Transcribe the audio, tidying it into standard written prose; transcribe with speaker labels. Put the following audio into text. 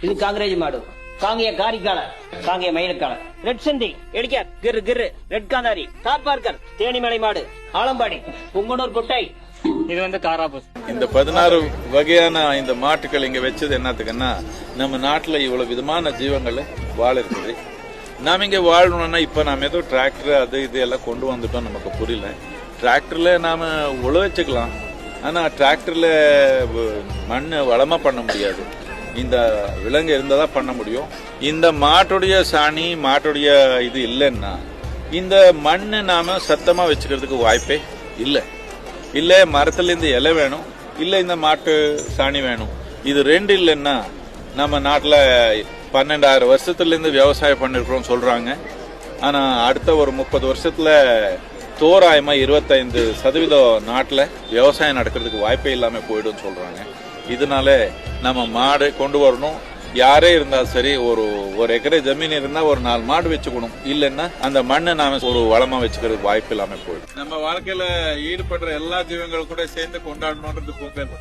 Speaker 1: இது காங்கிரேஜ் மாடு, காங்கிய காரிக்கால, காங்கிய மயிலுக்கால, ரெட் செந்தி, எடிக்கார், கிரு கிரு, ரெட் காந்தாரி, தார்பார்கர், தேனிமலை மாடு, ஆலம்பாடி, புங்கனூர் குட்டை. இது வந்து காராபூஸ்.
Speaker 2: இந்த 16 வகையான இந்த மாட்டுகள் இங்க வச்சது என்னத்துக்குன்னா, நம்ம நாட்டுல இவ்வளவு விதமான ஜீவங்கள் வாழ இருக்குது. நாம இங்க வாழணும்னா இப்ப நாம ஏதோ டிராக்டர் அது இது எல்லாம் கொண்டு வந்துட்டோம், நமக்கு புரியல. டிராக்டர்ல நாம உழவச்சுக்கலாம், ஆனா டிராக்டர்ல மண்ணு வளமா பண்ண முடியாது. இந்த விலங்கு இருந்தாதான் பண்ண முடியும். இந்த மாட்டுடைய சாணி மாட்டுடைய இது இல்லைன்னா இந்த மண்ணு நாம சத்தமா வச்சுக்கிறதுக்கு வாய்ப்பே இல்லை. இல்ல மரத்துல இருந்து இலை வேணும், இல்ல இந்த மாட்டு சாணி வேணும். இது ரெண்டு இல்லைன்னா நம்ம நாட்டுல 12,000 வருஷத்துல இருந்து விவசாயம் பண்ணிருக்கிறோம் சொல்றாங்க. ஆனா அடுத்த ஒரு 30 வருஷத்துல தோராயமா 25% நாட்டுல விவசாயம் நடக்கிறதுக்கு வாய்ப்பே இல்லாம போயிடும் சொல்றாங்க. இதனால நம்ம மாடு கொண்டு வரணும். யாரே இருந்தாலும் சரி, ஒரு ஏக்கரை ஜமீன் இருந்தா ஒரு 4 மாடு வச்சுக்கணும். இல்லைன்னா அந்த மண்ணை நாம ஒரு வளமா வச்சுக்கிறதுக்கு வாய்ப்பு இல்லாம போயிடும். நம்ம வாழ்க்கையில ஈடுபடுற எல்லா ஜீவங்களும் கூட சேர்ந்து கொண்டாடணும்ன்றது பொங்கல்.